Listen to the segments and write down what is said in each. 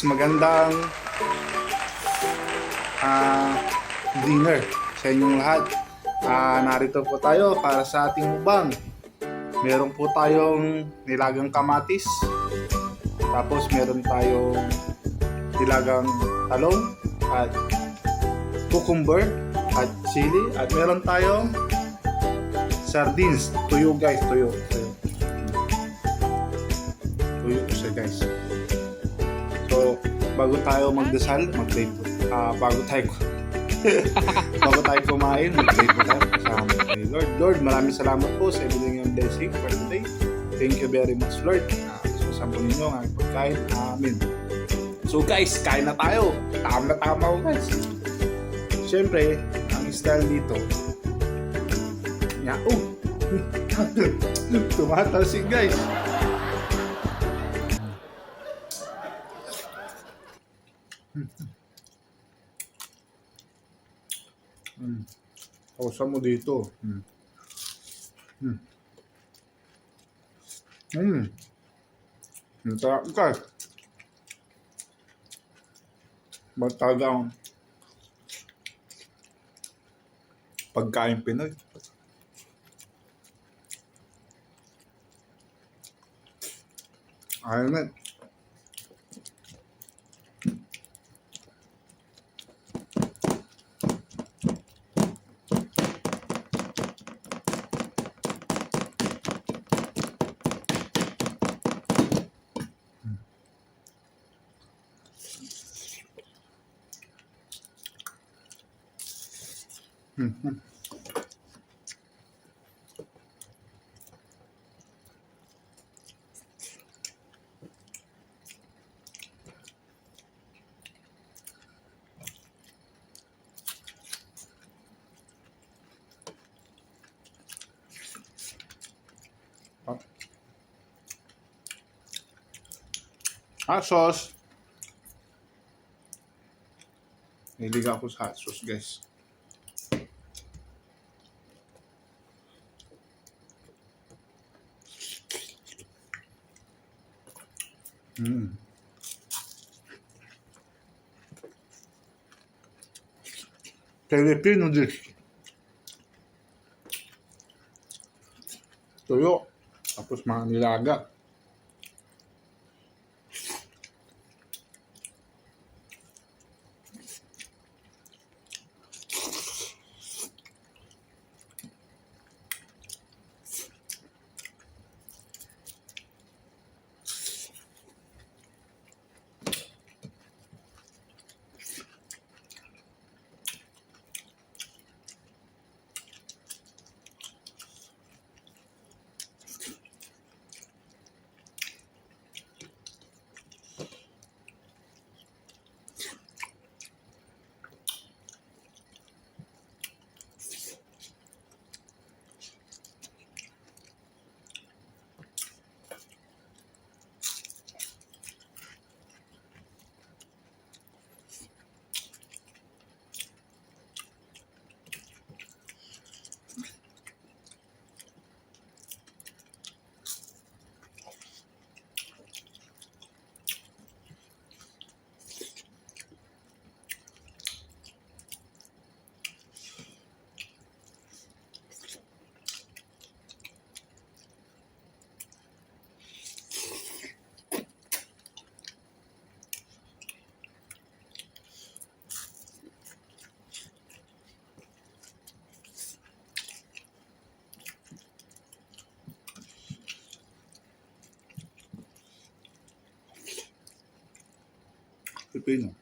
magandang dinner sa inyong lahat. Narito po tayo para sa ating mukbang. Meron po tayong nilagang kamatis, tapos meron tayong nilagang talong at cucumber at chili, at meron tayong sardines. Tuyo guys, tuyo siya guys. So, bago tayo magdasal, mag-pray po. Bago tayo kumain, mag-pray po tayo. Kasama kay Lord. Lord, maraming salamat po sa ibigay ng blessing for today. Thank you very much, Lord. Susampunin nyo ang aking pagkain. Amen. So guys, kain na tayo. Tama ko guys. Siyempre, ang style dito, tumatalsik guys. Kausa mo dito. Sarap guys. Talagang pagkain Pinoy. Ayun na. Hot sauce. Hilig ako sa hot sauce, guys. Filipino dish. Tuyo. Tapos mga nilaga. Pipino.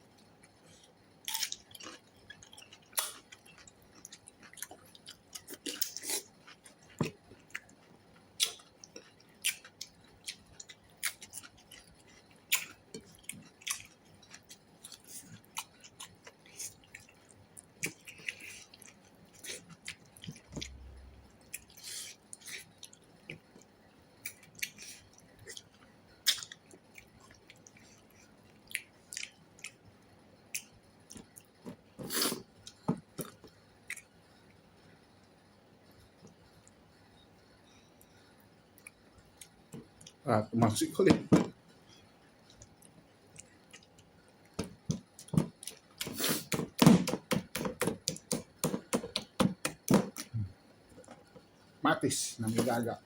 Tumaksik ulit. patis na nilaga.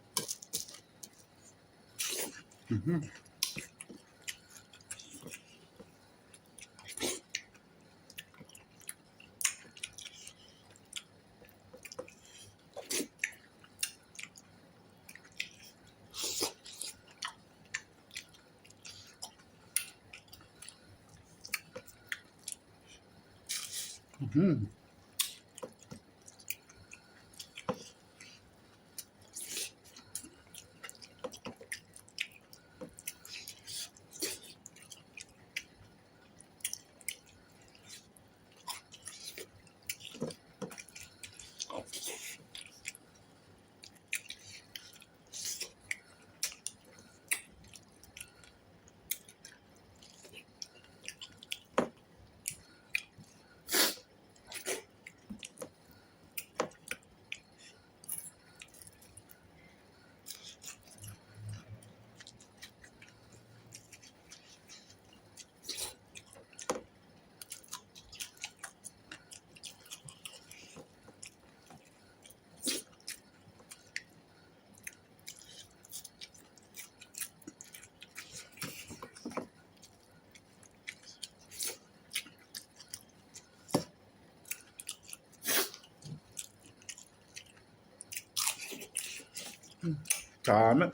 Dami.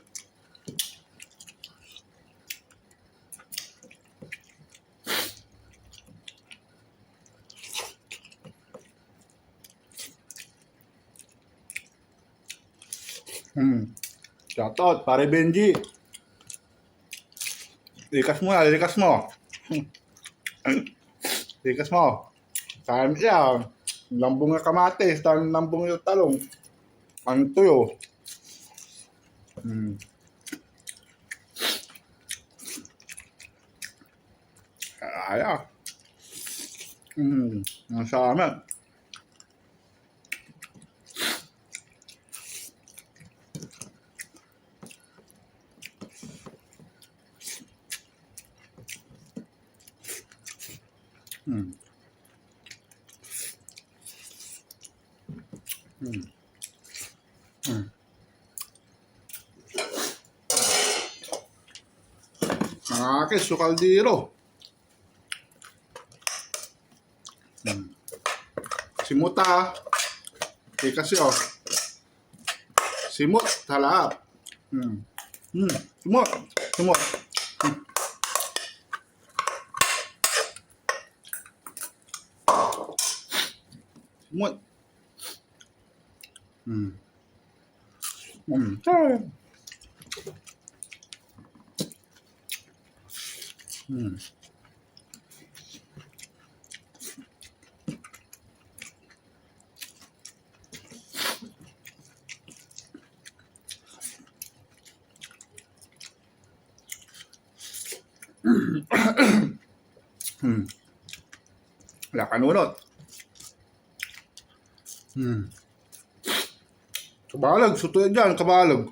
Shoutout, pare Benji. Likas mo na, likas mo. Likas mo. Time siya. Lambong na kamatis, lambong yung talong. Ang tuyo. Kaya. Masama. Ang akin, sukaldiro. Simuta. Kasi simut, talap. Simut. Simut. Simut. Wala kanunot. Kabalag, suto yan dyan, kabalag.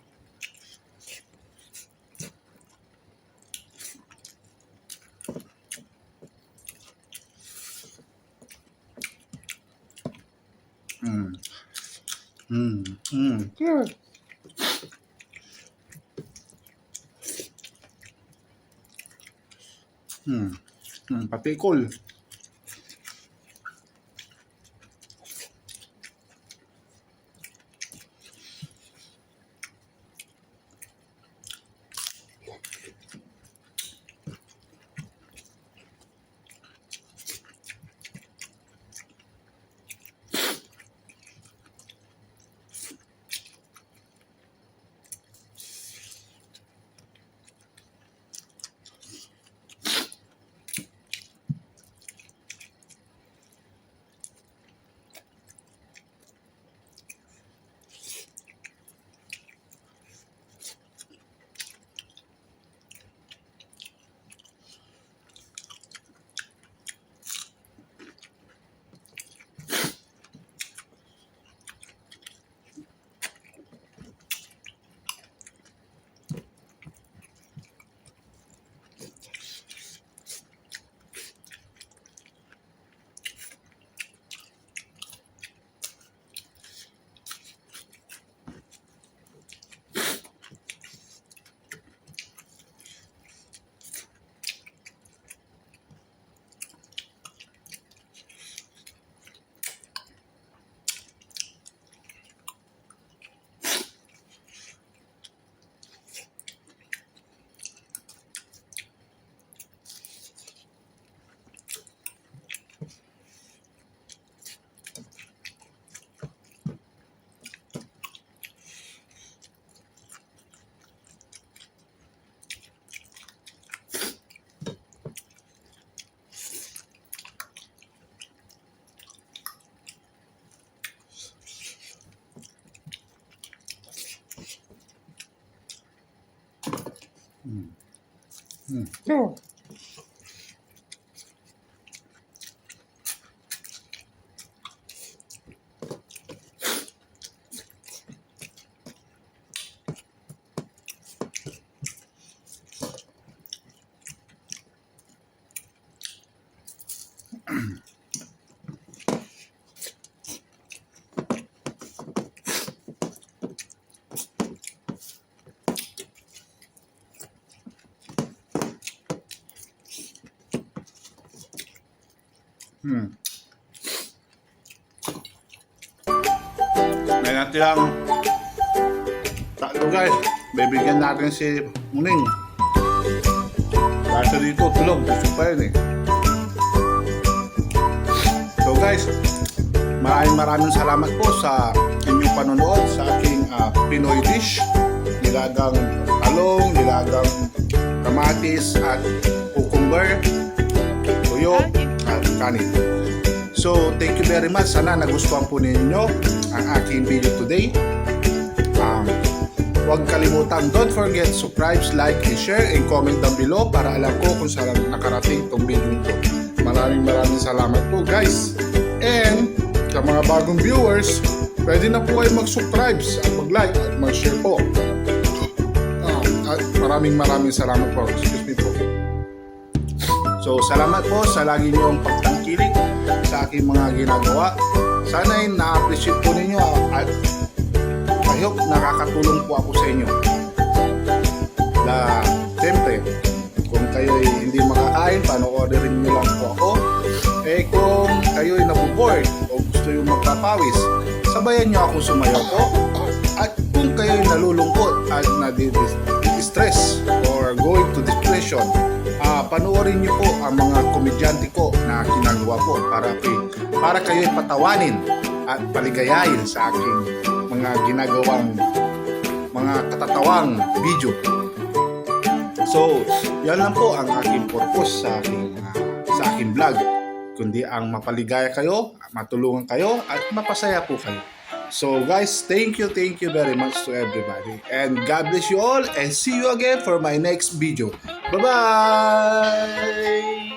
Patikol. So, may natirang tatlo guys. Bibigyan natin si Muning. Kasi dito tulog, gusto pa yun eh. So guys, maraming salamat po sa inyong panonood sa aking Pinoy dish. Nilagang talong, nilagang kamatis at cucumber, tuyo at kanin. So thank you very much. Sana nagustuhan po ninyo ang aking video today. Huwag kalimutan, don't forget subscribe, like, and share, and comment down below para alam ko kung saan nakarating itong video ito. Maraming salamat po guys. And sa mga bagong viewers, pwede na po kayo mag-subscribe at mag-like at mag-share po. At maraming salamat po. Excuse me po. So salamat po sa lagi niyong pagtangkilik sa aking mga ginagawa. Sana'y na-appreciate po ninyo at I hope nakakatulong po ako sa inyo. Siyempre, kung kayo'y hindi makakain, panoorin nyo lang po ako. Kung kayo'y nabuboard o gusto yung magpapawis, sabayan nyo ako sumayaw po. At kung kayo'y nalulungkot at nadi-stress or going to depression, panoorin nyo po ang mga komedyante ko na ginagawa po para kayo'y patawanin at paligayahin sa aking mga ginagawang mga katatawang video. So, yan lang po ang aking purpose sa aking vlog, kundi ang mapaligaya kayo, matulungan kayo at mapasaya po kayo. So guys, thank you very much to everybody, and God bless you all, and see you again for my next video. Bye bye.